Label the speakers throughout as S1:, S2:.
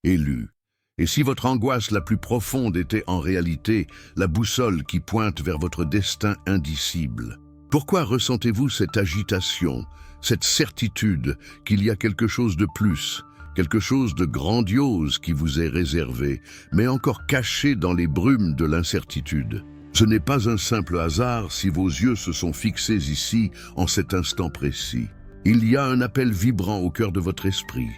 S1: Élus. Et si votre angoisse la plus profonde était en réalité la boussole qui pointe vers votre destin indicible? Pourquoi ressentez-vous cette agitation, cette certitude qu'il y a quelque chose de plus, quelque chose de grandiose qui vous est réservé, mais encore caché dans les brumes de l'incertitude? Ce n'est pas un simple hasard si vos yeux se sont fixés ici en cet instant précis. Il y a un appel vibrant au cœur de votre esprit,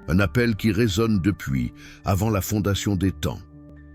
S1: un appel qui résonne depuis, avant la fondation des temps,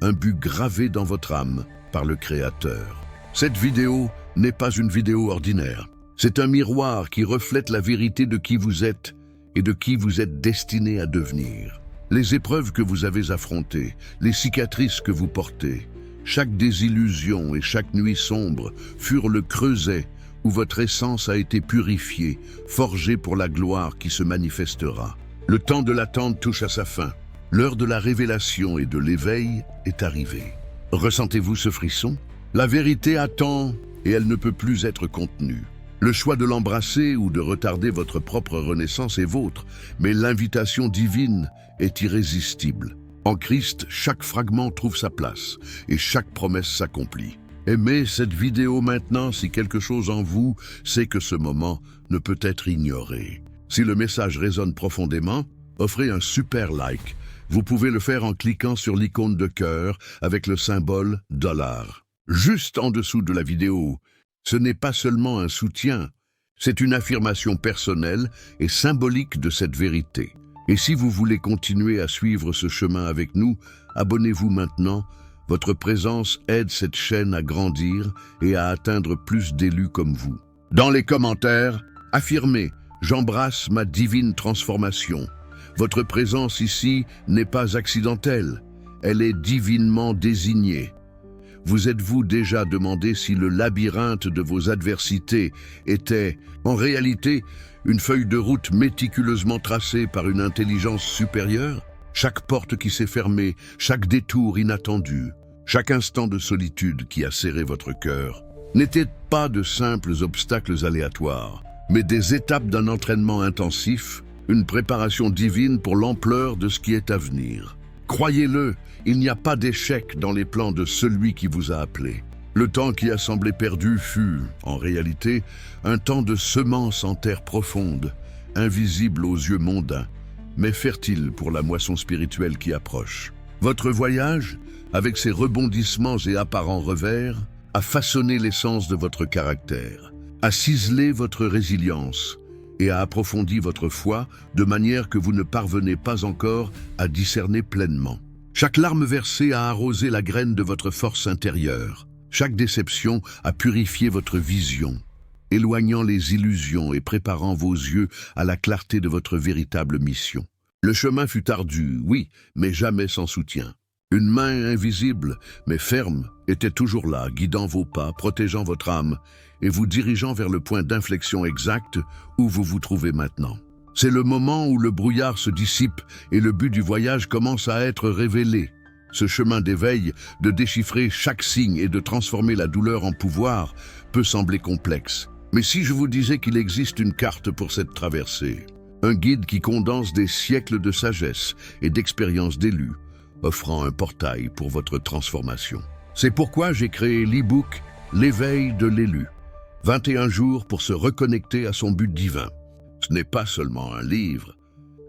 S1: un but gravé dans votre âme par le Créateur. Cette vidéo n'est pas une vidéo ordinaire. C'est un miroir qui reflète la vérité de qui vous êtes et de qui vous êtes destiné à devenir. Les épreuves que vous avez affrontées, les cicatrices que vous portez, chaque désillusion et chaque nuit sombre furent le creuset où votre essence a été purifiée, forgée pour la gloire qui se manifestera. Le temps de l'attente touche à sa fin. L'heure de la révélation et de l'éveil est arrivée. Ressentez-vous ce frisson? La vérité attend et elle ne peut plus être contenue. Le choix de l'embrasser ou de retarder votre propre renaissance est vôtre, mais l'invitation divine est irrésistible. En Christ, chaque fragment trouve sa place et chaque promesse s'accomplit. Aimez cette vidéo maintenant si quelque chose en vous sait que ce moment ne peut être ignoré. Si le message résonne profondément, offrez un super like. Vous pouvez le faire en cliquant sur l'icône de cœur avec le symbole $. Juste en dessous de la vidéo, ce n'est pas seulement un soutien, c'est une affirmation personnelle et symbolique de cette vérité. Et si vous voulez continuer à suivre ce chemin avec nous, abonnez-vous maintenant. Votre présence aide cette chaîne à grandir et à atteindre plus d'élus comme vous. Dans les commentaires, affirmez « J'embrasse ma divine transformation ». Votre présence ici n'est pas accidentelle, elle est divinement désignée. Vous êtes-vous déjà demandé si le labyrinthe de vos adversités était, en réalité, une feuille de route méticuleusement tracée par une intelligence supérieure? Chaque porte qui s'est fermée, chaque détour inattendu, chaque instant de solitude qui a serré votre cœur, n'étaient pas de simples obstacles aléatoires, mais des étapes d'un entraînement intensif, une préparation divine pour l'ampleur de ce qui est à venir. Croyez-le, il n'y a pas d'échec dans les plans de celui qui vous a appelé. Le temps qui a semblé perdu fut, en réalité, un temps de semence en terre profonde, invisible aux yeux mondains, mais fertile pour la moisson spirituelle qui approche. Votre voyage, avec ses rebondissements et apparents revers, a façonné l'essence de votre caractère, a ciselé votre résilience et a approfondi votre foi de manière que vous ne parvenez pas encore à discerner pleinement. Chaque larme versée a arrosé la graine de votre force intérieure. Chaque déception a purifié votre vision, éloignant les illusions et préparant vos yeux à la clarté de votre véritable mission. Le chemin fut ardu, oui, mais jamais sans soutien. Une main invisible, mais ferme, était toujours là, guidant vos pas, protégeant votre âme et vous dirigeant vers le point d'inflexion exact où vous vous trouvez maintenant. C'est le moment où le brouillard se dissipe et le but du voyage commence à être révélé. Ce chemin d'éveil, de déchiffrer chaque signe et de transformer la douleur en pouvoir, peut sembler complexe. Mais si je vous disais qu'il existe une carte pour cette traversée, un guide qui condense des siècles de sagesse et d'expérience d'élus, offrant un portail pour votre transformation. C'est pourquoi j'ai créé l'e-book « L'éveil de l'élu ». 21 jours pour se reconnecter à son but divin. Ce n'est pas seulement un livre,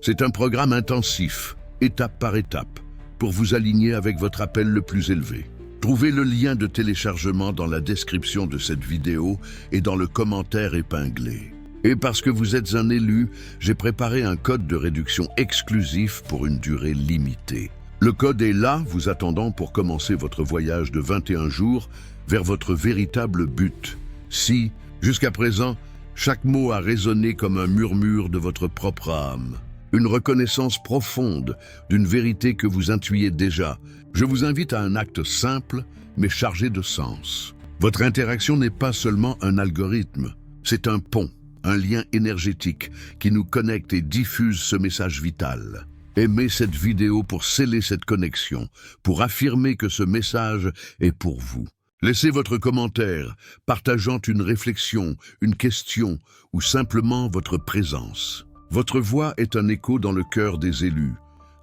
S1: c'est un programme intensif, étape par étape, pour vous aligner avec votre appel le plus élevé. Trouvez le lien de téléchargement dans la description de cette vidéo et dans le commentaire épinglé. Et parce que vous êtes un élu, j'ai préparé un code de réduction exclusif pour une durée limitée. Le code est là, vous attendant pour commencer votre voyage de 21 jours vers votre véritable but. Si, jusqu'à présent, chaque mot a résonné comme un murmure de votre propre âme, une reconnaissance profonde d'une vérité que vous intuyez déjà, je vous invite à un acte simple, mais chargé de sens. Votre interaction n'est pas seulement un algorithme, c'est un pont, un lien énergétique qui nous connecte et diffuse ce message vital. Aimez cette vidéo pour sceller cette connexion, pour affirmer que ce message est pour vous. Laissez votre commentaire, partageant une réflexion, une question ou simplement votre présence. Votre voix est un écho dans le cœur des élus,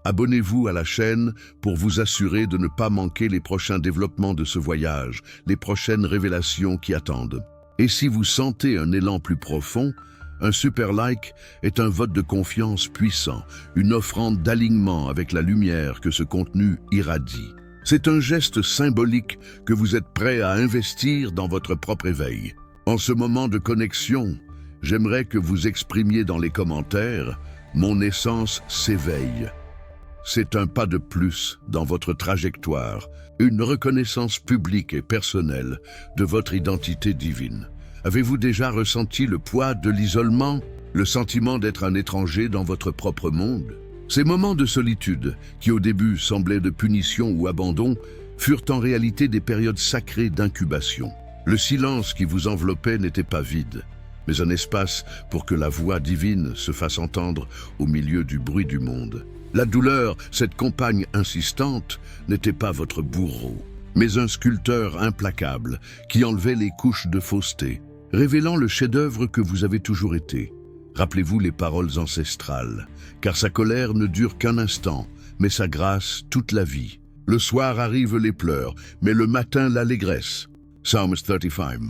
S1: Abonnez-vous à la chaîne pour vous assurer de ne pas manquer les prochains développements de ce voyage, les prochaines révélations qui attendent. Et si vous sentez un élan plus profond, un super like est un vote de confiance puissant, une offrande d'alignement avec la lumière que ce contenu irradie. C'est un geste symbolique que vous êtes prêt à investir dans votre propre éveil. En ce moment de connexion, j'aimerais que vous exprimiez dans les commentaires « Mon essence s'éveille ». C'est un pas de plus dans votre trajectoire, une reconnaissance publique et personnelle de votre identité divine. Avez-vous déjà ressenti le poids de l'isolement, le sentiment d'être un étranger dans votre propre monde? Ces moments de solitude, qui au début semblaient de punition ou abandon, furent en réalité des périodes sacrées d'incubation. Le silence qui vous enveloppait n'était pas vide, mais un espace pour que la voix divine se fasse entendre au milieu du bruit du monde. La douleur, cette compagne insistante, n'était pas votre bourreau, mais un sculpteur implacable qui enlevait les couches de fausseté, révélant le chef-d'œuvre que vous avez toujours été. Rappelez-vous les paroles ancestrales, car sa colère ne dure qu'un instant, mais sa grâce toute la vie. Le soir arrivent les pleurs, mais le matin l'allégresse. Psalm 35.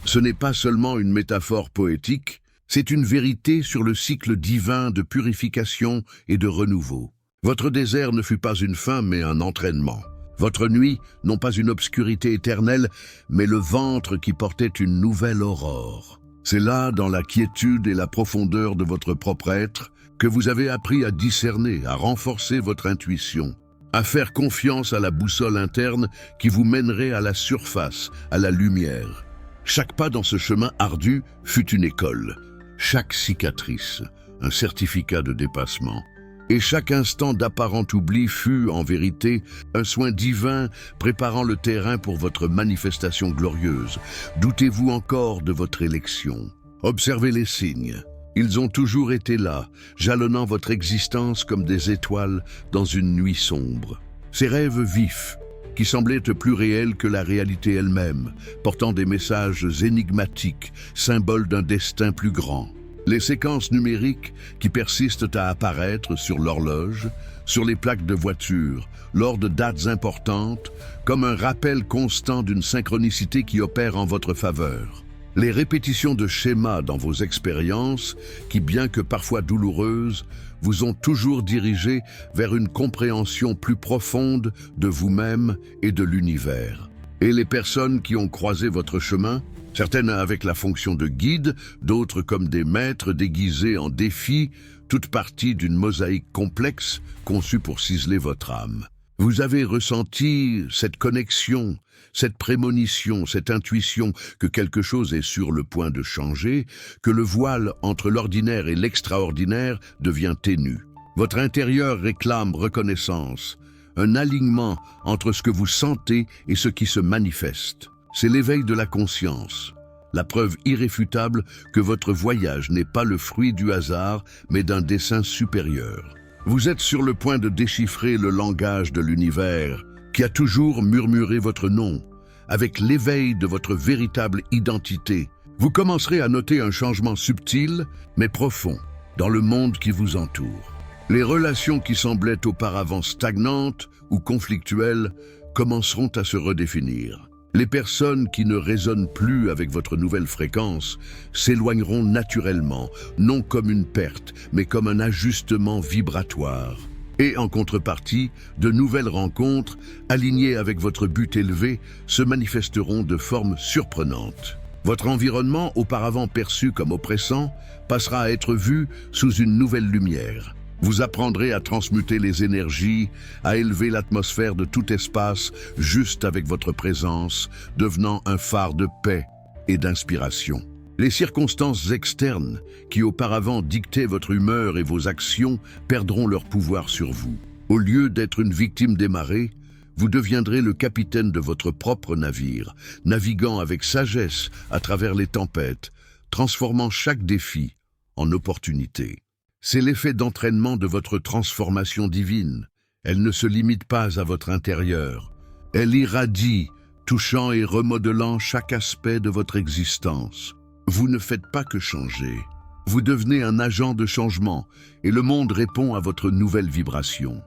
S1: Ce n'est pas seulement une métaphore poétique, c'est une vérité sur le cycle divin de purification et de renouveau. Votre désert ne fut pas une fin, mais un entraînement. Votre nuit, non pas une obscurité éternelle, mais le ventre qui portait une nouvelle aurore. C'est là, dans la quiétude et la profondeur de votre propre être, que vous avez appris à discerner, à renforcer votre intuition, à faire confiance à la boussole interne qui vous mènerait à la surface, à la lumière. Chaque pas dans ce chemin ardu fut une école. Chaque cicatrice, un certificat de dépassement. Et chaque instant d'apparent oubli fut, en vérité, un soin divin préparant le terrain pour votre manifestation glorieuse. Doutez-vous encore de votre élection? Observez les signes. Ils ont toujours été là, jalonnant votre existence comme des étoiles dans une nuit sombre. Ces rêves vifs, qui semblaient plus réels que la réalité elle-même, portant des messages énigmatiques, symboles d'un destin plus grand. Les séquences numériques qui persistent à apparaître sur l'horloge, sur les plaques de voiture, lors de dates importantes, comme un rappel constant d'une synchronicité qui opère en votre faveur. Les répétitions de schémas dans vos expériences, qui bien que parfois douloureuses, vous ont toujours dirigé vers une compréhension plus profonde de vous-même et de l'univers. Et les personnes qui ont croisé votre chemin, certaines avec la fonction de guide, d'autres comme des maîtres déguisés en défis, toutes parties d'une mosaïque complexe conçue pour ciseler votre âme. Vous avez ressenti cette connexion, cette prémonition, cette intuition que quelque chose est sur le point de changer, que le voile entre l'ordinaire et l'extraordinaire devient ténu. Votre intérieur réclame reconnaissance, un alignement entre ce que vous sentez et ce qui se manifeste. C'est l'éveil de la conscience, la preuve irréfutable que votre voyage n'est pas le fruit du hasard, mais d'un dessein supérieur. Vous êtes sur le point de déchiffrer le langage de l'univers, qui a toujours murmuré votre nom. Avec l'éveil de votre véritable identité, vous commencerez à noter un changement subtil, mais profond, dans le monde qui vous entoure. Les relations qui semblaient auparavant stagnantes ou conflictuelles commenceront à se redéfinir. Les personnes qui ne résonnent plus avec votre nouvelle fréquence s'éloigneront naturellement, non comme une perte, mais comme un ajustement vibratoire. Et en contrepartie, de nouvelles rencontres, alignées avec votre but élevé, se manifesteront de formes surprenantes. Votre environnement, auparavant perçu comme oppressant, passera à être vu sous une nouvelle lumière. Vous apprendrez à transmuter les énergies, à élever l'atmosphère de tout espace juste avec votre présence, devenant un phare de paix et d'inspiration. Les circonstances externes qui auparavant dictaient votre humeur et vos actions perdront leur pouvoir sur vous. Au lieu d'être une victime des marées, vous deviendrez le capitaine de votre propre navire, naviguant avec sagesse à travers les tempêtes, transformant chaque défi en opportunité. C'est l'effet d'entraînement de votre transformation divine. Elle ne se limite pas à votre intérieur. Elle irradie, touchant et remodelant chaque aspect de votre existence. Vous ne faites pas que changer. Vous devenez un agent de changement et le monde répond à votre nouvelle vibration.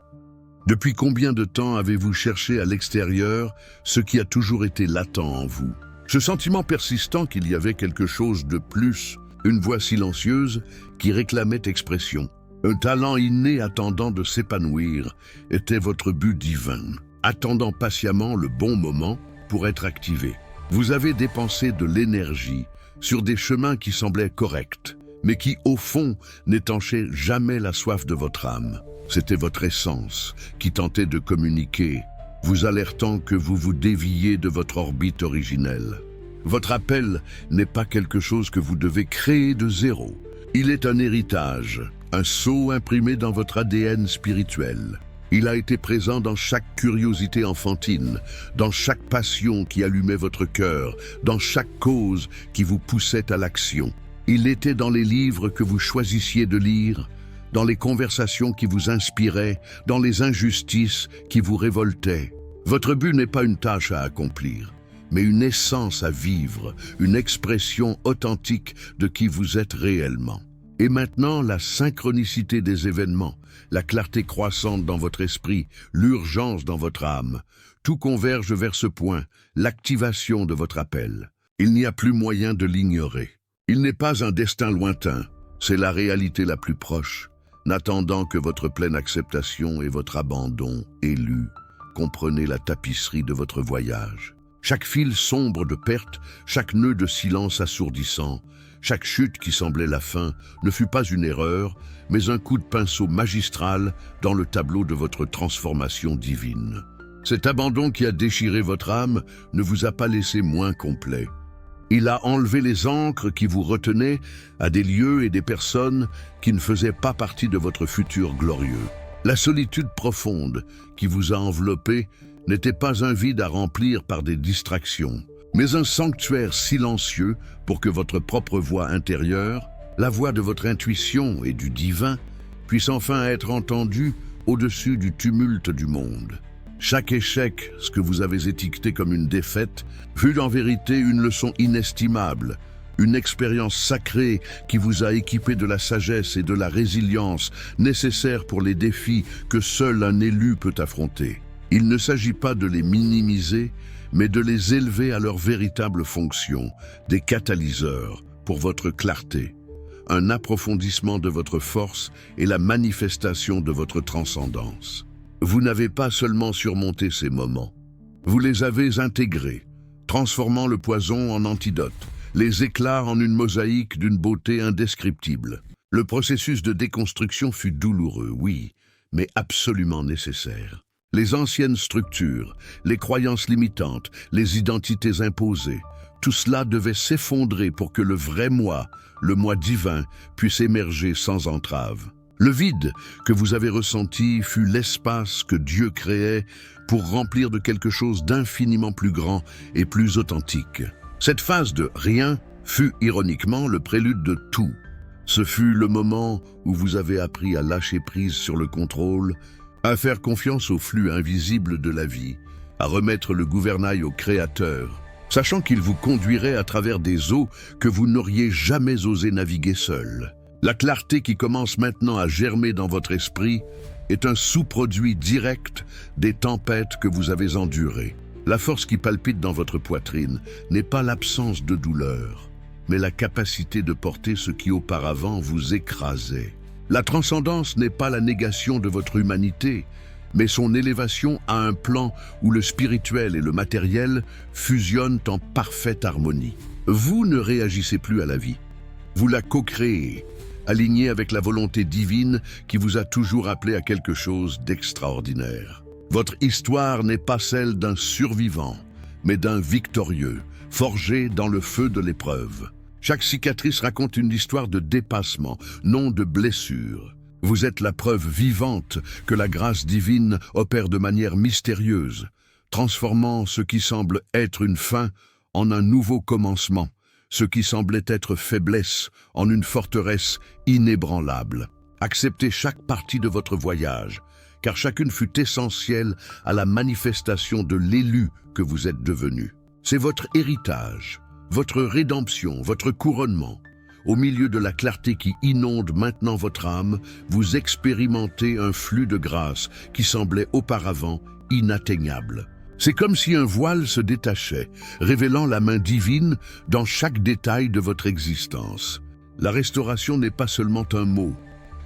S1: Depuis combien de temps avez-vous cherché à l'extérieur ce qui a toujours été latent en vous? Ce sentiment persistant qu'il y avait quelque chose de plus, une voix silencieuse qui réclamait expression. Un talent inné attendant de s'épanouir était votre but divin, attendant patiemment le bon moment pour être activé. Vous avez dépensé de l'énergie sur des chemins qui semblaient corrects, mais qui, au fond, n'étanchaient jamais la soif de votre âme. C'était votre essence qui tentait de communiquer, vous alertant que vous vous déviez de votre orbite originelle. Votre appel n'est pas quelque chose que vous devez créer de zéro. Il est un héritage, un sceau imprimé dans votre ADN spirituel. Il a été présent dans chaque curiosité enfantine, dans chaque passion qui allumait votre cœur, dans chaque cause qui vous poussait à l'action. Il était dans les livres que vous choisissiez de lire, dans les conversations qui vous inspiraient, dans les injustices qui vous révoltaient. Votre but n'est pas une tâche à accomplir, mais une essence à vivre, une expression authentique de qui vous êtes réellement. Et maintenant, la synchronicité des événements, la clarté croissante dans votre esprit, l'urgence dans votre âme, tout converge vers ce point, l'activation de votre appel. Il n'y a plus moyen de l'ignorer. Il n'est pas un destin lointain, c'est la réalité la plus proche, n'attendant que votre pleine acceptation et votre abandon élu. Comprenez la tapisserie de votre voyage. Chaque fil sombre de perte, chaque nœud de silence assourdissant, chaque chute qui semblait la fin ne fut pas une erreur, mais un coup de pinceau magistral dans le tableau de votre transformation divine. Cet abandon qui a déchiré votre âme ne vous a pas laissé moins complet. Il a enlevé les ancres qui vous retenaient à des lieux et des personnes qui ne faisaient pas partie de votre futur glorieux. La solitude profonde qui vous a enveloppé n'était pas un vide à remplir par des distractions, mais un sanctuaire silencieux pour que votre propre voix intérieure, la voix de votre intuition et du divin, puisse enfin être entendue au-dessus du tumulte du monde. Chaque échec, ce que vous avez étiqueté comme une défaite, fut en vérité une leçon inestimable, une expérience sacrée qui vous a équipé de la sagesse et de la résilience nécessaires pour les défis que seul un élu peut affronter. Il ne s'agit pas de les minimiser, mais de les élever à leur véritable fonction, des catalyseurs pour votre clarté, un approfondissement de votre force et la manifestation de votre transcendance. Vous n'avez pas seulement surmonté ces moments, vous les avez intégrés, transformant le poison en antidote, les éclats en une mosaïque d'une beauté indescriptible. Le processus de déconstruction fut douloureux, oui, mais absolument nécessaire. Les anciennes structures, les croyances limitantes, les identités imposées, tout cela devait s'effondrer pour que le vrai moi, le moi divin, puisse émerger sans entrave. Le vide que vous avez ressenti fut l'espace que Dieu créait pour remplir de quelque chose d'infiniment plus grand et plus authentique. Cette phase de rien fut ironiquement le prélude de tout. Ce fut le moment où vous avez appris à lâcher prise sur le contrôle, à faire confiance au flux invisible de la vie, à remettre le gouvernail au Créateur, sachant qu'il vous conduirait à travers des eaux que vous n'auriez jamais osé naviguer seul. La clarté qui commence maintenant à germer dans votre esprit est un sous-produit direct des tempêtes que vous avez endurées. La force qui palpite dans votre poitrine n'est pas l'absence de douleur, mais la capacité de porter ce qui auparavant vous écrasait. La transcendance n'est pas la négation de votre humanité, mais son élévation à un plan où le spirituel et le matériel fusionnent en parfaite harmonie. Vous ne réagissez plus à la vie, vous la co-créez, aligné avec la volonté divine qui vous a toujours appelé à quelque chose d'extraordinaire. Votre histoire n'est pas celle d'un survivant, mais d'un victorieux, forgé dans le feu de l'épreuve. Chaque cicatrice raconte une histoire de dépassement, non de blessure. Vous êtes la preuve vivante que la grâce divine opère de manière mystérieuse, transformant ce qui semble être une fin en un nouveau commencement, ce qui semblait être faiblesse en une forteresse inébranlable. Acceptez chaque partie de votre voyage, car chacune fut essentielle à la manifestation de l'élu que vous êtes devenu. C'est votre héritage, votre rédemption, votre couronnement. Au milieu de la clarté qui inonde maintenant votre âme, vous expérimentez un flux de grâce qui semblait auparavant inatteignable. C'est comme si un voile se détachait, révélant la main divine dans chaque détail de votre existence. La restauration n'est pas seulement un mot,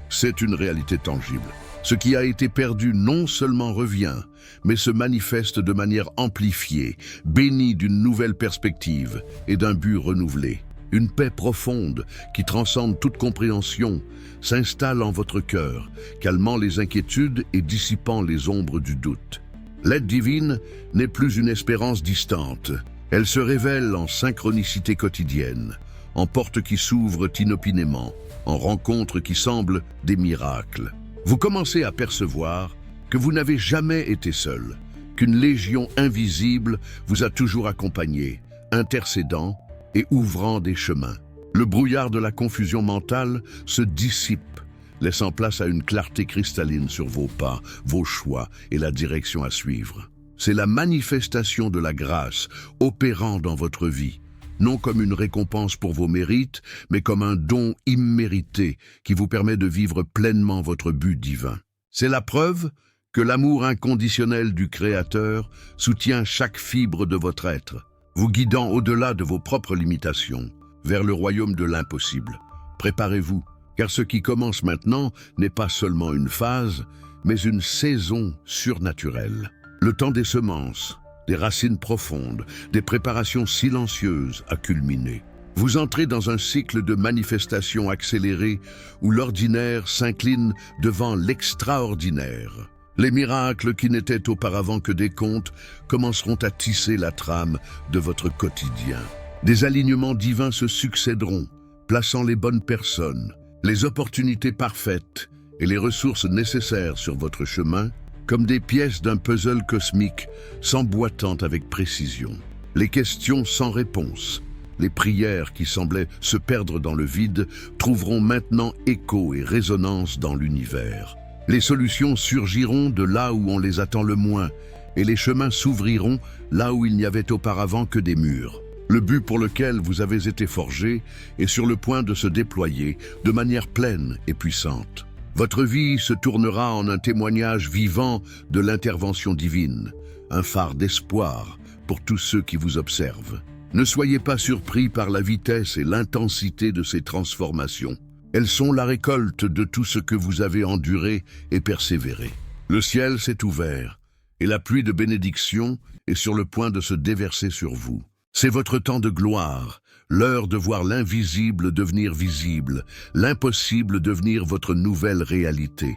S1: c'est une réalité tangible. Ce qui a été perdu non seulement revient, mais se manifeste de manière amplifiée, bénie d'une nouvelle perspective et d'un but renouvelé. Une paix profonde qui transcende toute compréhension s'installe en votre cœur, calmant les inquiétudes et dissipant les ombres du doute. L'aide divine n'est plus une espérance distante. Elle se révèle en synchronicité quotidienne, en portes qui s'ouvrent inopinément, en rencontres qui semblent des miracles. Vous commencez à percevoir que vous n'avez jamais été seul, qu'une légion invisible vous a toujours accompagné, intercédant et ouvrant des chemins. Le brouillard de la confusion mentale se dissipe, laissant place à une clarté cristalline sur vos pas, vos choix et la direction à suivre. C'est la manifestation de la grâce opérant dans votre vie, non comme une récompense pour vos mérites, mais comme un don immérité qui vous permet de vivre pleinement votre but divin. C'est la preuve que l'amour inconditionnel du Créateur soutient chaque fibre de votre être, vous guidant au-delà de vos propres limitations, vers le royaume de l'impossible. Préparez-vous, car ce qui commence maintenant n'est pas seulement une phase, mais une saison surnaturelle. Le temps des semences, des racines profondes, des préparations silencieuses à culminer. Vous entrez dans un cycle de manifestations accélérées où l'ordinaire s'incline devant l'extraordinaire. Les miracles qui n'étaient auparavant que des contes commenceront à tisser la trame de votre quotidien. Des alignements divins se succéderont, plaçant les bonnes personnes, les opportunités parfaites et les ressources nécessaires sur votre chemin, comme des pièces d'un puzzle cosmique s'emboîtant avec précision. Les questions sans réponse, les prières qui semblaient se perdre dans le vide, trouveront maintenant écho et résonance dans l'univers. Les solutions surgiront de là où on les attend le moins, et les chemins s'ouvriront là où il n'y avait auparavant que des murs. Le but pour lequel vous avez été forgé est sur le point de se déployer de manière pleine et puissante. Votre vie se tournera en un témoignage vivant de l'intervention divine, un phare d'espoir pour tous ceux qui vous observent. Ne soyez pas surpris par la vitesse et l'intensité de ces transformations. Elles sont la récolte de tout ce que vous avez enduré et persévéré. Le ciel s'est ouvert et la pluie de bénédiction est sur le point de se déverser sur vous. C'est votre temps de gloire, l'heure de voir l'invisible devenir visible, l'impossible devenir votre nouvelle réalité.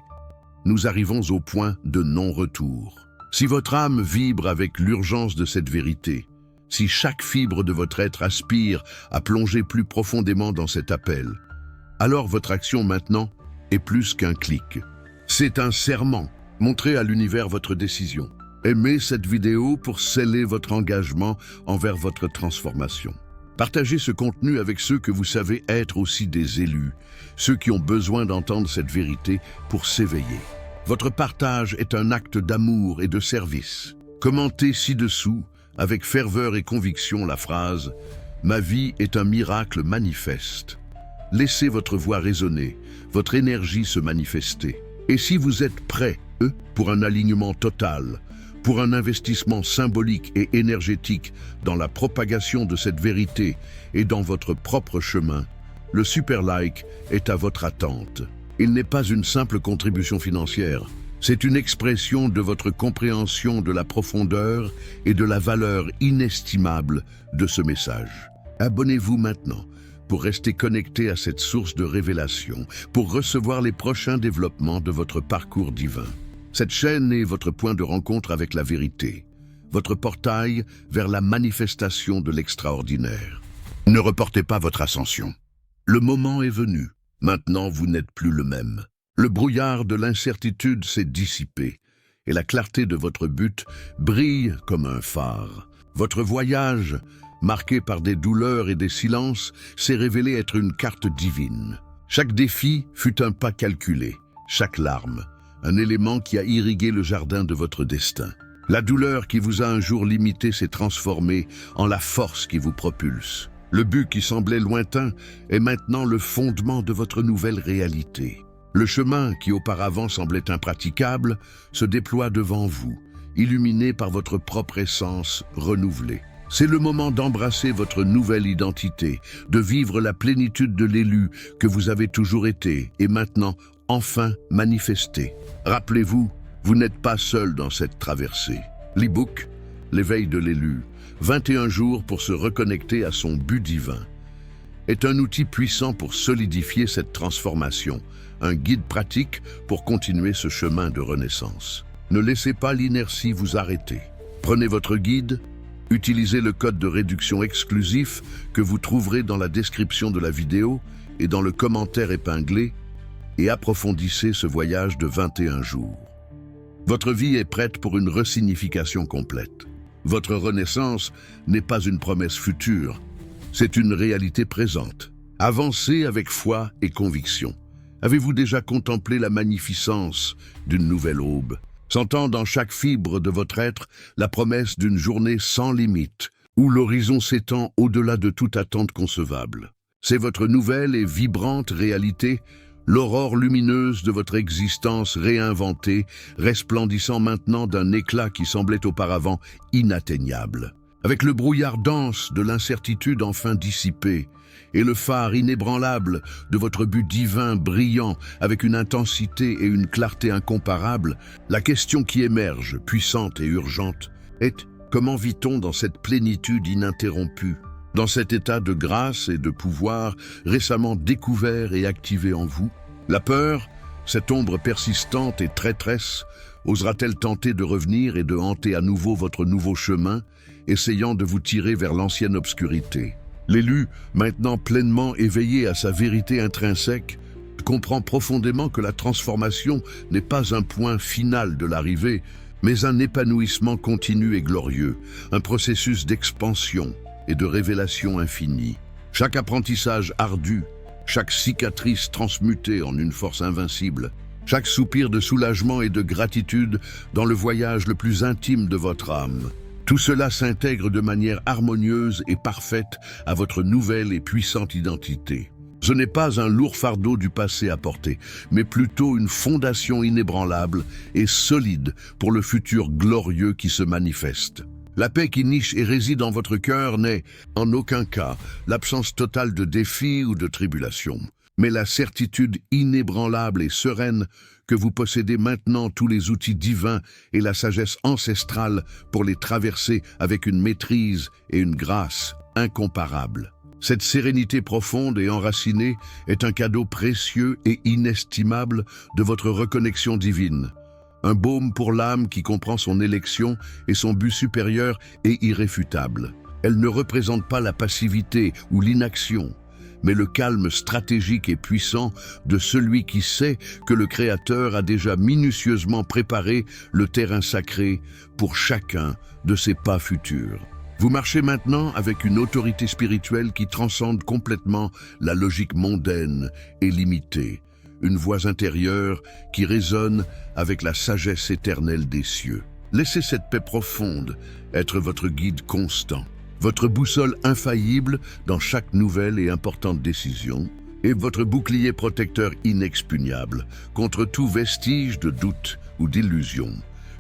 S1: Nous arrivons au point de non-retour. Si votre âme vibre avec l'urgence de cette vérité, si chaque fibre de votre être aspire à plonger plus profondément dans cet appel, alors votre action maintenant est plus qu'un clic. C'est un serment. Montrez à l'univers votre décision. Aimez cette vidéo pour sceller votre engagement envers votre transformation. Partagez ce contenu avec ceux que vous savez être aussi des élus, ceux qui ont besoin d'entendre cette vérité pour s'éveiller. Votre partage est un acte d'amour et de service. Commentez ci-dessous, avec ferveur et conviction, la phrase « Ma vie est un miracle manifeste ». Laissez votre voix résonner, votre énergie se manifester. Et si vous êtes prêts, pour un alignement total, pour un investissement symbolique et énergétique dans la propagation de cette vérité et dans votre propre chemin, le super like est à votre attente. Il n'est pas une simple contribution financière, c'est une expression de votre compréhension de la profondeur et de la valeur inestimable de ce message. Abonnez-vous maintenant pour rester connecté à cette source de révélation, pour recevoir les prochains développements de votre parcours divin. Cette chaîne est votre point de rencontre avec la vérité, votre portail vers la manifestation de l'extraordinaire. Ne reportez pas votre ascension. Le moment est venu. Maintenant, vous n'êtes plus le même. Le brouillard de l'incertitude s'est dissipé et la clarté de votre but brille comme un phare. Votre voyage, marqué par des douleurs et des silences, s'est révélé être une carte divine. Chaque défi fut un pas calculé, chaque larme, un élément qui a irrigué le jardin de votre destin. La douleur qui vous a un jour limité s'est transformée en la force qui vous propulse. Le but qui semblait lointain est maintenant le fondement de votre nouvelle réalité. Le chemin qui auparavant semblait impraticable se déploie devant vous, illuminé par votre propre essence renouvelée. C'est le moment d'embrasser votre nouvelle identité, de vivre la plénitude de l'élu que vous avez toujours été et maintenant enfin manifesté. Rappelez-vous, vous n'êtes pas seul dans cette traversée. L'e-book, l'éveil de l'élu, 21 jours pour se reconnecter à son but divin, est un outil puissant pour solidifier cette transformation, un guide pratique pour continuer ce chemin de renaissance. Ne laissez pas l'inertie vous arrêter. Prenez votre guide, utilisez le code de réduction exclusif que vous trouverez dans la description de la vidéo et dans le commentaire épinglé et approfondissez ce voyage de 21 jours. Votre vie est prête pour une resignification complète. Votre renaissance n'est pas une promesse future, c'est une réalité présente. Avancez avec foi et conviction. Avez-vous déjà contemplé la magnificence d'une nouvelle aube, sentant dans chaque fibre de votre être la promesse d'une journée sans limite, où l'horizon s'étend au-delà de toute attente concevable? C'est votre nouvelle et vibrante réalité, l'aurore lumineuse de votre existence réinventée, resplendissant maintenant d'un éclat qui semblait auparavant inatteignable. Avec le brouillard dense de l'incertitude enfin dissipé, et le phare inébranlable de votre but divin brillant avec une intensité et une clarté incomparables, la question qui émerge, puissante et urgente, est: comment vit-on dans cette plénitude ininterrompue, dans cet état de grâce et de pouvoir récemment découvert et activé en vous? La peur, cette ombre persistante et traîtresse, osera-t-elle tenter de revenir et de hanter à nouveau votre nouveau chemin, essayant de vous tirer vers l'ancienne obscurité? L'élu, maintenant pleinement éveillé à sa vérité intrinsèque, comprend profondément que la transformation n'est pas un point final de l'arrivée, mais un épanouissement continu et glorieux, un processus d'expansion et de révélation infinie. Chaque apprentissage ardu, chaque cicatrice transmutée en une force invincible, chaque soupir de soulagement et de gratitude dans le voyage le plus intime de votre âme, tout cela s'intègre de manière harmonieuse et parfaite à votre nouvelle et puissante identité. Ce n'est pas un lourd fardeau du passé à porter, mais plutôt une fondation inébranlable et solide pour le futur glorieux qui se manifeste. La paix qui niche et réside en votre cœur n'est, en aucun cas, l'absence totale de défis ou de tribulations, mais la certitude inébranlable et sereine que vous possédez maintenant tous les outils divins et la sagesse ancestrale pour les traverser avec une maîtrise et une grâce incomparables. Cette sérénité profonde et enracinée est un cadeau précieux et inestimable de votre reconnexion divine. Un baume pour l'âme qui comprend son élection et son but supérieur est irréfutable. Elle ne représente pas la passivité ou l'inaction, mais le calme stratégique et puissant de celui qui sait que le Créateur a déjà minutieusement préparé le terrain sacré pour chacun de ses pas futurs. Vous marchez maintenant avec une autorité spirituelle qui transcende complètement la logique mondaine et limitée, une voix intérieure qui résonne avec la sagesse éternelle des cieux. Laissez cette paix profonde être votre guide constant, votre boussole infaillible dans chaque nouvelle et importante décision, et votre bouclier protecteur inexpugnable contre tout vestige de doute ou d'illusion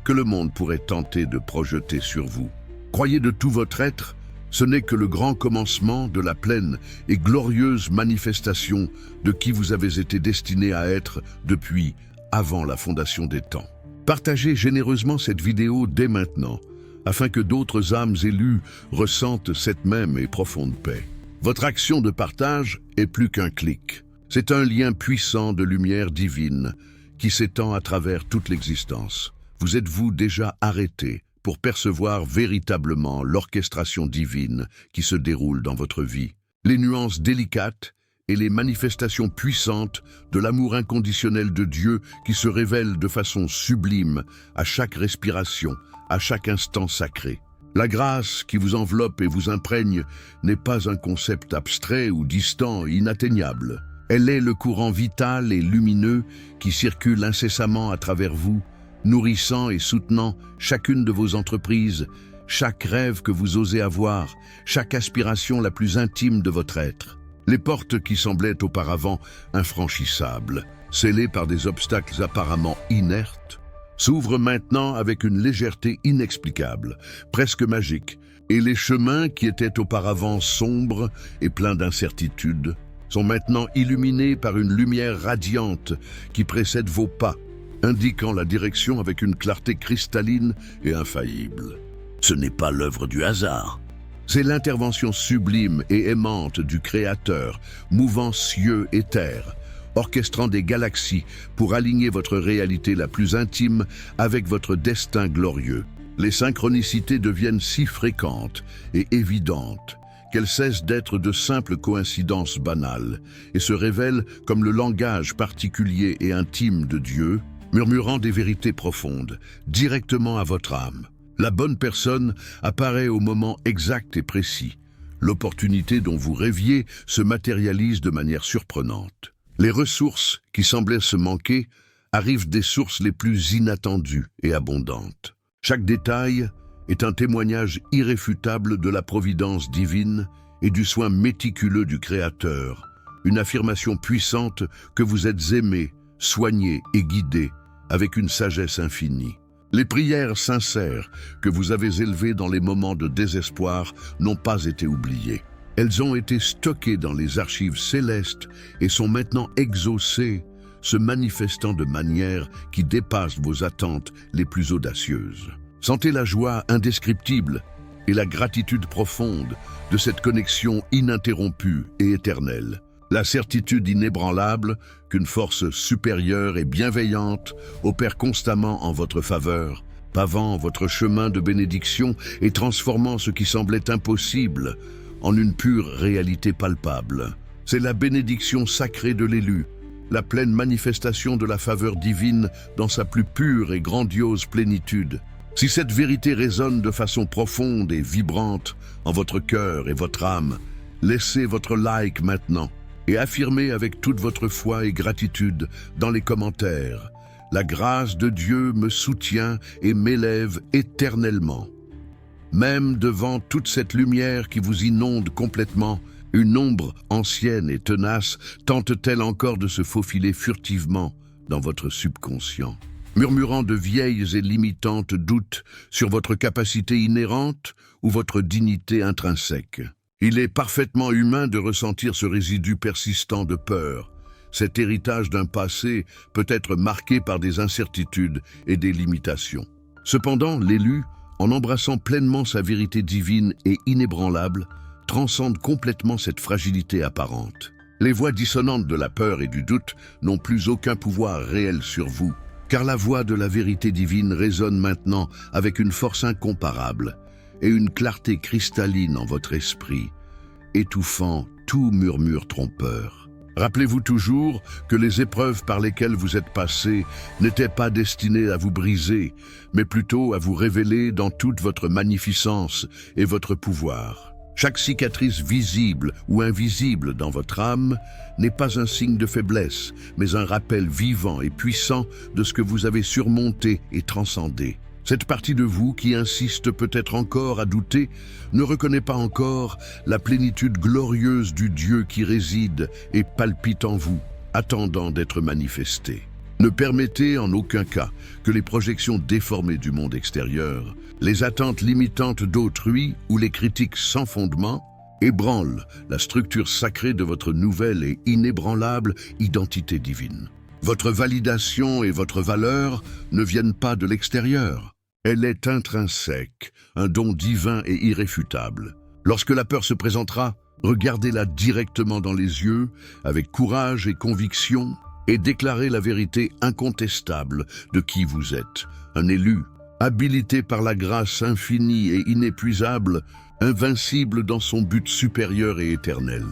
S1: que le monde pourrait tenter de projeter sur vous. Croyez de tout votre être, ce n'est que le grand commencement de la pleine et glorieuse manifestation de qui vous avez été destiné à être depuis avant la fondation des temps. Partagez généreusement cette vidéo dès maintenant, afin que d'autres âmes élues ressentent cette même et profonde paix. Votre action de partage est plus qu'un clic. C'est un lien puissant de lumière divine qui s'étend à travers toute l'existence. Vous êtes-vous déjà arrêté pour percevoir véritablement l'orchestration divine qui se déroule dans votre vie, les nuances délicates et les manifestations puissantes de l'amour inconditionnel de Dieu qui se révèlent de façon sublime à chaque respiration, à chaque instant sacré. La grâce qui vous enveloppe et vous imprègne n'est pas un concept abstrait ou distant, inatteignable. Elle est le courant vital et lumineux qui circule incessamment à travers vous, nourrissant et soutenant chacune de vos entreprises, chaque rêve que vous osez avoir, chaque aspiration la plus intime de votre être. Les portes qui semblaient auparavant infranchissables, scellées par des obstacles apparemment inertes, s'ouvrent maintenant avec une légèreté inexplicable, presque magique, et les chemins qui étaient auparavant sombres et pleins d'incertitudes sont maintenant illuminés par une lumière radiante qui précède vos pas, indiquant la direction avec une clarté cristalline et infaillible. Ce n'est pas l'œuvre du hasard. C'est l'intervention sublime et aimante du Créateur, mouvant cieux et terre, orchestrant des galaxies pour aligner votre réalité la plus intime avec votre destin glorieux. Les synchronicités deviennent si fréquentes et évidentes qu'elles cessent d'être de simples coïncidences banales et se révèlent comme le langage particulier et intime de Dieu, murmurant des vérités profondes, directement à votre âme. La bonne personne apparaît au moment exact et précis. L'opportunité dont vous rêviez se matérialise de manière surprenante. Les ressources qui semblaient se manquer arrivent des sources les plus inattendues et abondantes. Chaque détail est un témoignage irréfutable de la providence divine et du soin méticuleux du Créateur, une affirmation puissante que vous êtes aimé, soigné et guidé avec une sagesse infinie. Les prières sincères que vous avez élevées dans les moments de désespoir n'ont pas été oubliées. Elles ont été stockées dans les archives célestes et sont maintenant exaucées, se manifestant de manière qui dépasse vos attentes les plus audacieuses. Sentez la joie indescriptible et la gratitude profonde de cette connexion ininterrompue et éternelle. La certitude inébranlable qu'une force supérieure et bienveillante opère constamment en votre faveur, pavant votre chemin de bénédiction et transformant ce qui semblait impossible en une pure réalité palpable. C'est la bénédiction sacrée de l'élu, la pleine manifestation de la faveur divine dans sa plus pure et grandiose plénitude. Si cette vérité résonne de façon profonde et vibrante en votre cœur et votre âme, laissez votre like maintenant et affirmez avec toute votre foi et gratitude dans les commentaires: la grâce de Dieu me soutient et m'élève éternellement. Même devant toute cette lumière qui vous inonde complètement, une ombre ancienne et tenace tente-t-elle encore de se faufiler furtivement dans votre subconscient, murmurant de vieilles et limitantes doutes sur votre capacité inhérente ou votre dignité intrinsèque. Il est parfaitement humain de ressentir ce résidu persistant de peur. Cet héritage d'un passé peut être marqué par des incertitudes et des limitations. Cependant, l'élu, en embrassant pleinement sa vérité divine et inébranlable, transcende complètement cette fragilité apparente. Les voix dissonantes de la peur et du doute n'ont plus aucun pouvoir réel sur vous, car la voix de la vérité divine résonne maintenant avec une force incomparable et une clarté cristalline en votre esprit, étouffant tout murmure trompeur. Rappelez-vous toujours que les épreuves par lesquelles vous êtes passé n'étaient pas destinées à vous briser, mais plutôt à vous révéler dans toute votre magnificence et votre pouvoir. Chaque cicatrice visible ou invisible dans votre âme n'est pas un signe de faiblesse, mais un rappel vivant et puissant de ce que vous avez surmonté et transcendé. Cette partie de vous qui insiste peut-être encore à douter ne reconnaît pas encore la plénitude glorieuse du Dieu qui réside et palpite en vous, attendant d'être manifesté. Ne permettez en aucun cas que les projections déformées du monde extérieur, les attentes limitantes d'autrui ou les critiques sans fondement ébranlent la structure sacrée de votre nouvelle et inébranlable identité divine. Votre validation et votre valeur ne viennent pas de l'extérieur. Elle est intrinsèque, un don divin et irréfutable. Lorsque la peur se présentera, regardez-la directement dans les yeux, avec courage et conviction, et déclarez la vérité incontestable de qui vous êtes, un élu, habilité par la grâce infinie et inépuisable, invincible dans son but supérieur et éternel.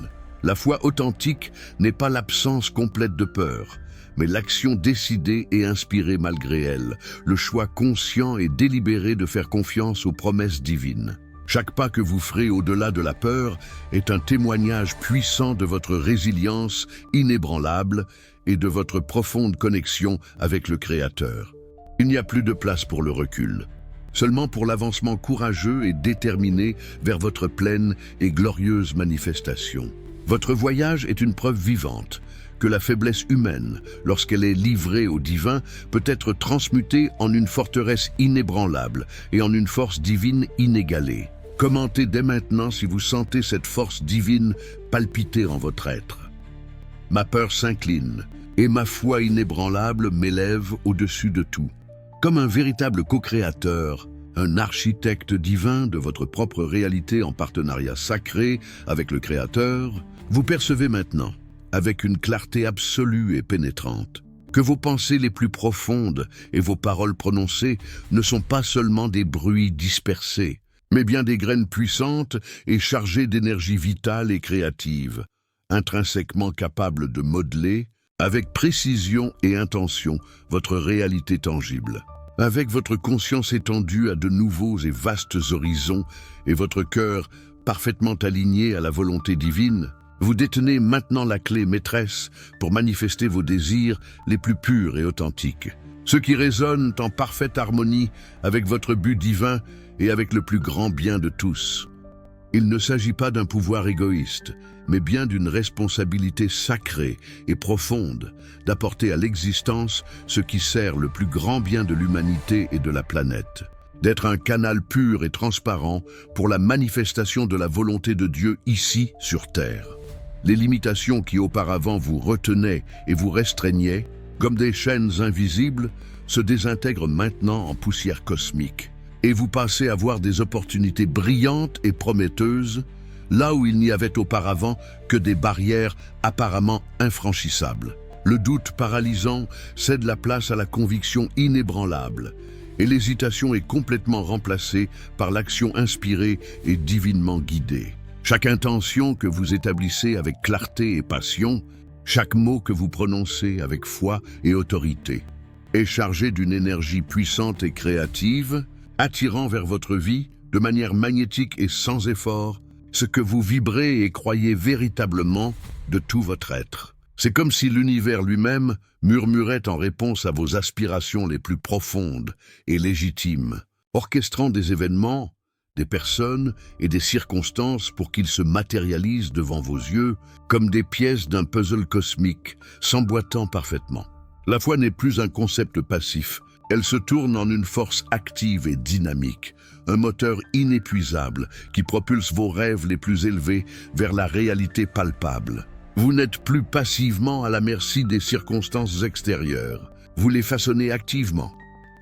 S1: La foi authentique n'est pas l'absence complète de peur, mais l'action décidée et inspirée malgré elle, le choix conscient et délibéré de faire confiance aux promesses divines. Chaque pas que vous ferez au-delà de la peur est un témoignage puissant de votre résilience inébranlable et de votre profonde connexion avec le Créateur. Il n'y a plus de place pour le recul. seulement pour l'avancement courageux et déterminé vers votre pleine et glorieuse manifestation. Votre voyage est une preuve vivante que la faiblesse humaine, lorsqu'elle est livrée au divin, peut être transmutée en une forteresse inébranlable et en une force divine inégalée. Commentez dès maintenant si vous sentez cette force divine palpiter en votre être. Ma peur s'incline et ma foi inébranlable m'élève au-dessus de tout. Comme un véritable co-créateur, un architecte divin de votre propre réalité en partenariat sacré avec le Créateur, vous percevez maintenant, avec une clarté absolue et pénétrante, que vos pensées les plus profondes et vos paroles prononcées ne sont pas seulement des bruits dispersés, mais bien des graines puissantes et chargées d'énergie vitale et créative, intrinsèquement capables de modeler, avec précision et intention, votre réalité tangible. Avec votre conscience étendue à de nouveaux et vastes horizons et votre cœur parfaitement aligné à la volonté divine, vous détenez maintenant la clé maîtresse pour manifester vos désirs les plus purs et authentiques, ceux qui résonnent en parfaite harmonie avec votre but divin et avec le plus grand bien de tous. Il ne s'agit pas d'un pouvoir égoïste, mais bien d'une responsabilité sacrée et profonde d'apporter à l'existence ce qui sert le plus grand bien de l'humanité et de la planète, d'être un canal pur et transparent pour la manifestation de la volonté de Dieu ici sur Terre. Les limitations qui auparavant vous retenaient et vous restreignaient, comme des chaînes invisibles, se désintègrent maintenant en poussière cosmique, et vous passez à voir des opportunités brillantes et prometteuses, là où il n'y avait auparavant que des barrières apparemment infranchissables. Le doute paralysant cède la place à la conviction inébranlable, et l'hésitation est complètement remplacée par l'action inspirée et divinement guidée. Chaque intention que vous établissez avec clarté et passion, chaque mot que vous prononcez avec foi et autorité, est chargé d'une énergie puissante et créative, attirant vers votre vie, de manière magnétique et sans effort, ce que vous vibrez et croyez véritablement de tout votre être. C'est comme si l'univers lui-même murmurait en réponse à vos aspirations les plus profondes et légitimes, orchestrant des événements, des personnes et des circonstances pour qu'ils se matérialisent devant vos yeux comme des pièces d'un puzzle cosmique, s'emboîtant parfaitement. La foi n'est plus un concept passif, elle se tourne en une force active et dynamique, un moteur inépuisable qui propulse vos rêves les plus élevés vers la réalité palpable. Vous n'êtes plus passivement à la merci des circonstances extérieures, vous les façonnez activement,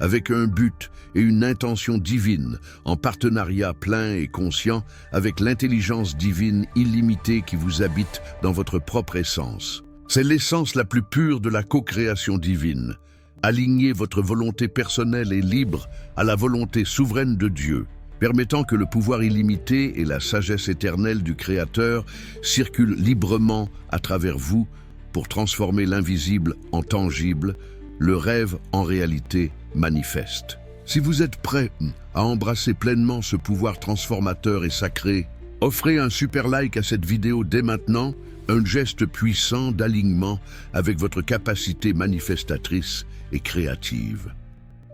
S1: avec un but et une intention divine, en partenariat plein et conscient avec l'intelligence divine illimitée qui vous habite dans votre propre essence. C'est l'essence la plus pure de la co-création divine. Alignez votre volonté personnelle et libre à la volonté souveraine de Dieu, permettant que le pouvoir illimité et la sagesse éternelle du Créateur circulent librement à travers vous pour transformer l'invisible en tangible, le rêve en réalité manifeste. Si vous êtes prêt à embrasser pleinement ce pouvoir transformateur et sacré, offrez un super like à cette vidéo dès maintenant, un geste puissant d'alignement avec votre capacité manifestatrice et créative.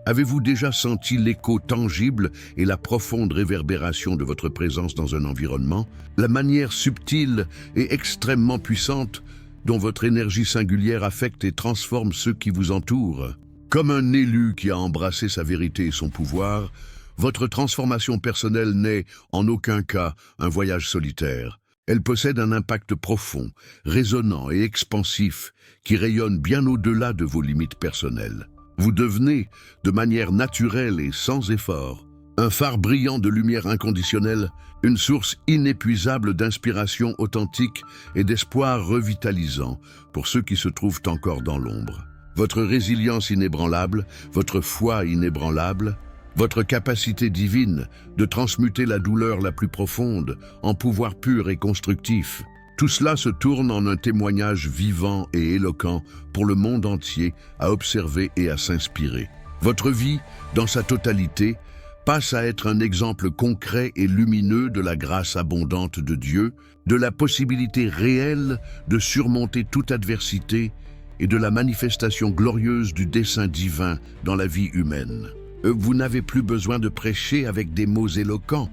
S1: Avez-vous déjà senti l'écho tangible et la profonde réverbération de votre présence dans un environnement, la manière subtile et extrêmement puissante dont votre énergie singulière affecte et transforme ceux qui vous entourent? Comme un élu qui a embrassé sa vérité et son pouvoir, votre transformation personnelle n'est, en aucun cas, un voyage solitaire. Elle possède un impact profond, résonnant et expansif qui rayonne bien au-delà de vos limites personnelles. Vous devenez, de manière naturelle et sans effort, un phare brillant de lumière inconditionnelle, une source inépuisable d'inspiration authentique et d'espoir revitalisant pour ceux qui se trouvent encore dans l'ombre. Votre résilience inébranlable, votre foi inébranlable, votre capacité divine de transmuter la douleur la plus profonde en pouvoir pur et constructif, tout cela se tourne en un témoignage vivant et éloquent pour le monde entier à observer et à s'inspirer. Votre vie, dans sa totalité, passe à être un exemple concret et lumineux de la grâce abondante de Dieu, de la possibilité réelle de surmonter toute adversité et de la manifestation glorieuse du dessein divin dans la vie humaine. Vous n'avez plus besoin de prêcher avec des mots éloquents.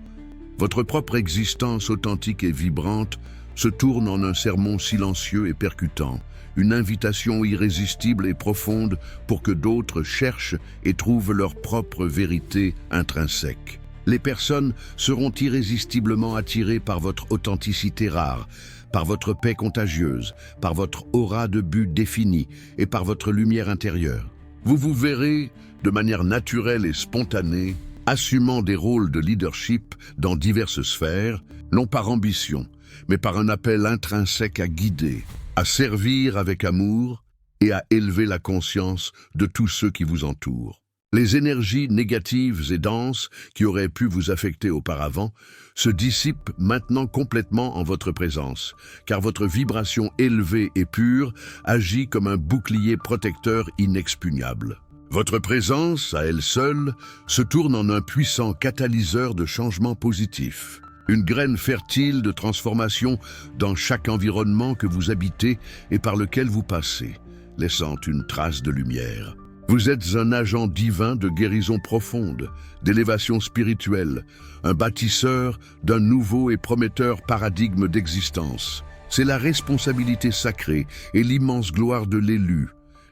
S1: Votre propre existence authentique et vibrante se tourne en un sermon silencieux et percutant, une invitation irrésistible et profonde pour que d'autres cherchent et trouvent leur propre vérité intrinsèque. Les personnes seront irrésistiblement attirées par votre authenticité rare, par votre paix contagieuse, par votre aura de but défini et par votre lumière intérieure. Vous vous verrez, de manière naturelle et spontanée, assumant des rôles de leadership dans diverses sphères, non par ambition, mais par un appel intrinsèque à guider, à servir avec amour et à élever la conscience de tous ceux qui vous entourent. Les énergies négatives et denses qui auraient pu vous affecter auparavant se dissipent maintenant complètement en votre présence, car votre vibration élevée et pure agit comme un bouclier protecteur inexpugnable. Votre présence, à elle seule, se tourne en un puissant catalyseur de changement positif. Une graine fertile de transformation dans chaque environnement que vous habitez et par lequel vous passez, laissant une trace de lumière. Vous êtes un agent divin de guérison profonde, d'élévation spirituelle, un bâtisseur d'un nouveau et prometteur paradigme d'existence. C'est la responsabilité sacrée et l'immense gloire de l'élu.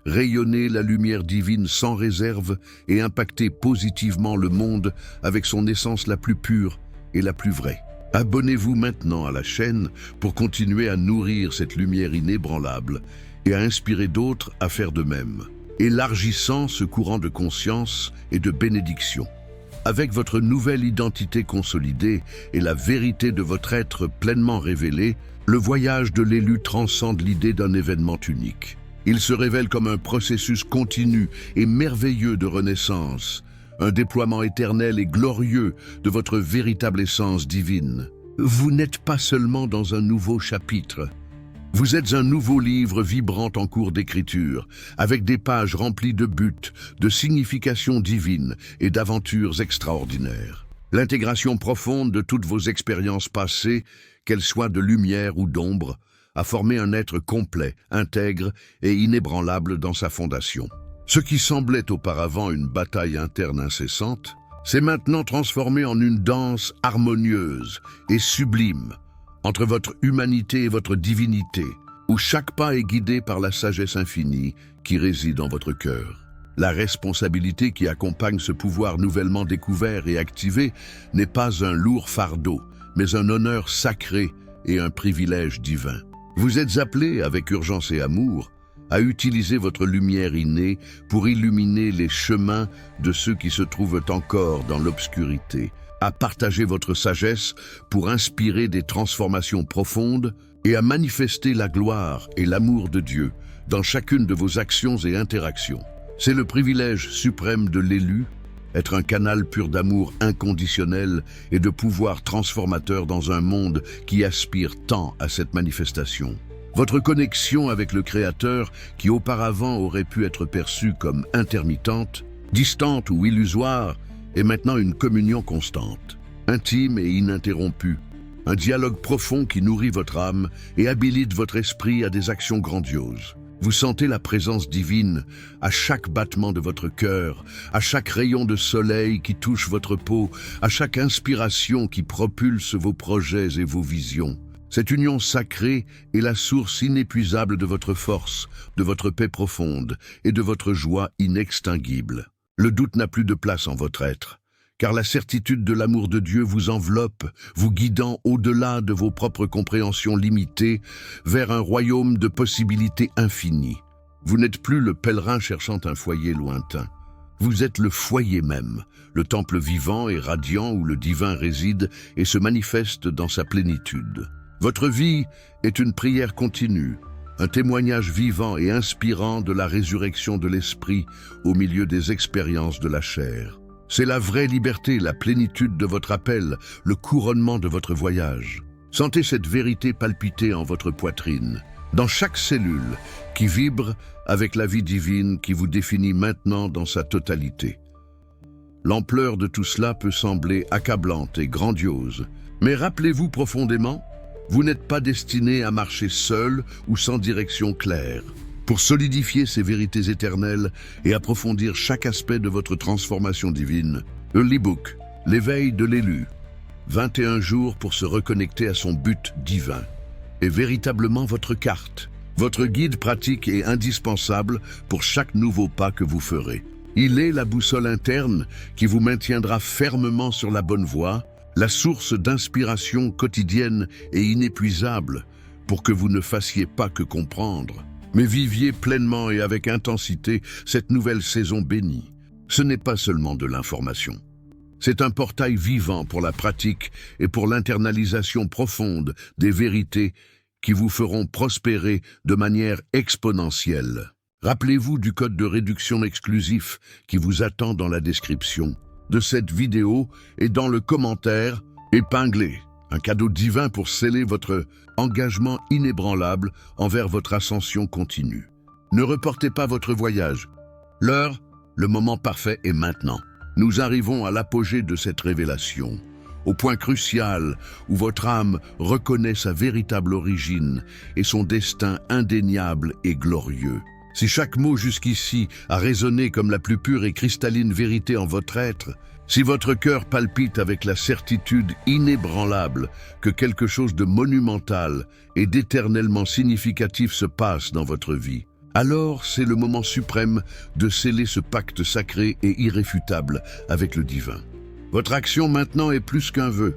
S1: Rayonner la lumière divine sans réserve et impacter positivement le monde avec son essence la plus pure et la plus vraie. Abonnez-vous maintenant à la chaîne pour continuer à nourrir cette lumière inébranlable et à inspirer d'autres à faire de même, élargissant ce courant de conscience et de bénédiction. Avec votre nouvelle identité consolidée et la vérité de votre être pleinement révélée, le voyage de l'élu transcende l'idée d'un événement unique. Il se révèle comme un processus continu et merveilleux de renaissance, un déploiement éternel et glorieux de votre véritable essence divine. Vous n'êtes pas seulement dans un nouveau chapitre. Vous êtes un nouveau livre vibrant en cours d'écriture, avec des pages remplies de buts, de significations divines et d'aventures extraordinaires. L'intégration profonde de toutes vos expériences passées, qu'elles soient de lumière ou d'ombre, a formé un être complet, intègre et inébranlable dans sa fondation. Ce qui semblait auparavant une bataille interne incessante, s'est maintenant transformé en une danse harmonieuse et sublime entre votre humanité et votre divinité, où chaque pas est guidé par la sagesse infinie qui réside en votre cœur. La responsabilité qui accompagne ce pouvoir nouvellement découvert et activé n'est pas un lourd fardeau, mais un honneur sacré et un privilège divin. Vous êtes appelés, avec urgence et amour, à utiliser votre lumière innée pour illuminer les chemins de ceux qui se trouvent encore dans l'obscurité, à partager votre sagesse pour inspirer des transformations profondes et à manifester la gloire et l'amour de Dieu dans chacune de vos actions et interactions. C'est le privilège suprême de l'élu, être un canal pur d'amour inconditionnel et de pouvoir transformateur dans un monde qui aspire tant à cette manifestation. Votre connexion avec le Créateur, qui auparavant aurait pu être perçue comme intermittente, distante ou illusoire, est maintenant une communion constante, intime et ininterrompue, un dialogue profond qui nourrit votre âme et habilite votre esprit à des actions grandioses. Vous sentez la présence divine à chaque battement de votre cœur, à chaque rayon de soleil qui touche votre peau, à chaque inspiration qui propulse vos projets et vos visions. Cette union sacrée est la source inépuisable de votre force, de votre paix profonde et de votre joie inextinguible. Le doute n'a plus de place en votre être, car la certitude de l'amour de Dieu vous enveloppe, vous guidant au-delà de vos propres compréhensions limitées vers un royaume de possibilités infinies. Vous n'êtes plus le pèlerin cherchant un foyer lointain. Vous êtes le foyer même, le temple vivant et radiant où le divin réside et se manifeste dans sa plénitude. Votre vie est une prière continue, un témoignage vivant et inspirant de la résurrection de l'esprit au milieu des expériences de la chair. C'est la vraie liberté, la plénitude de votre appel, le couronnement de votre voyage. Sentez cette vérité palpiter en votre poitrine, dans chaque cellule qui vibre avec la vie divine qui vous définit maintenant dans sa totalité. L'ampleur de tout cela peut sembler accablante et grandiose, mais rappelez-vous profondément, vous n'êtes pas destiné à marcher seul ou sans direction claire. pour solidifier ces vérités éternelles et approfondir chaque aspect de votre transformation divine. Early Book, l'éveil de l'élu. 21 jours pour se reconnecter à son but divin. Est véritablement votre carte, votre guide pratique et indispensable pour chaque nouveau pas que vous ferez. Il est la boussole interne qui vous maintiendra fermement sur la bonne voie, la source d'inspiration quotidienne et inépuisable pour que vous ne fassiez pas que comprendre, mais viviez pleinement et avec intensité cette nouvelle saison bénie. Ce n'est pas seulement de l'information. C'est un portail vivant pour la pratique et pour l'internalisation profonde des vérités qui vous feront prospérer de manière exponentielle. Rappelez-vous du code de réduction exclusif qui vous attend dans la description de cette vidéo et dans le commentaire épinglé. Un cadeau divin pour sceller votre engagement inébranlable envers votre ascension continue. Ne reportez pas votre voyage. L'heure, le moment parfait est maintenant. Nous arrivons à l'apogée de cette révélation, au point crucial où votre âme reconnaît sa véritable origine et son destin indéniable et glorieux. Si chaque mot jusqu'ici a résonné comme la plus pure et cristalline vérité en votre être, si votre cœur palpite avec la certitude inébranlable que quelque chose de monumental et d'éternellement significatif se passe dans votre vie, alors c'est le moment suprême de sceller ce pacte sacré et irréfutable avec le divin. Votre action maintenant est plus qu'un vœu.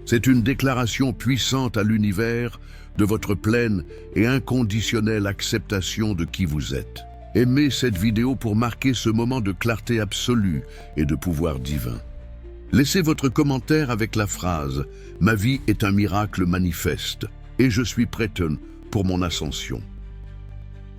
S1: C'est une déclaration puissante à l'univers de votre pleine et inconditionnelle acceptation de qui vous êtes. Aimez cette vidéo pour marquer ce moment de clarté absolue et de pouvoir divin. Laissez votre commentaire avec la phrase « Ma vie est un miracle manifeste et je suis prête pour mon ascension ».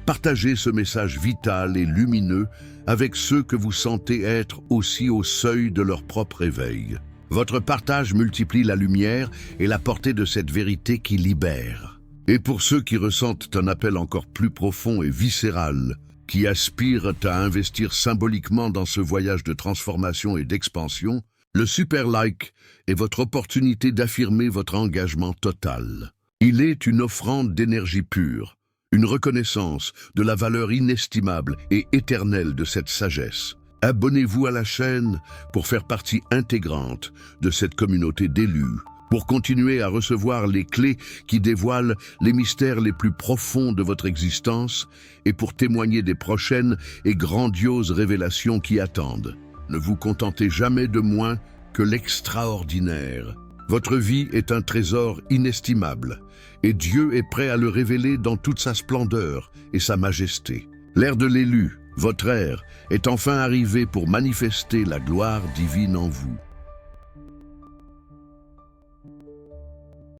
S1: Partagez ce message vital et lumineux avec ceux que vous sentez être aussi au seuil de leur propre éveil. Votre partage multiplie la lumière et la portée de cette vérité qui libère. Et pour ceux qui ressentent un appel encore plus profond et viscéral, qui aspirent à investir symboliquement dans ce voyage de transformation et d'expansion, le super like est votre opportunité d'affirmer votre engagement total. Il est une offrande d'énergie pure, une reconnaissance de la valeur inestimable et éternelle de cette sagesse. Abonnez-vous à la chaîne pour faire partie intégrante de cette communauté d'élus, pour continuer à recevoir les clés qui dévoilent les mystères les plus profonds de votre existence et pour témoigner des prochaines et grandioses révélations qui attendent. Ne vous contentez jamais de moins que l'extraordinaire. Votre vie est un trésor inestimable et Dieu est prêt à le révéler dans toute sa splendeur et sa majesté. L'ère de l'élu, votre ère, est enfin arrivée pour manifester la gloire divine en vous.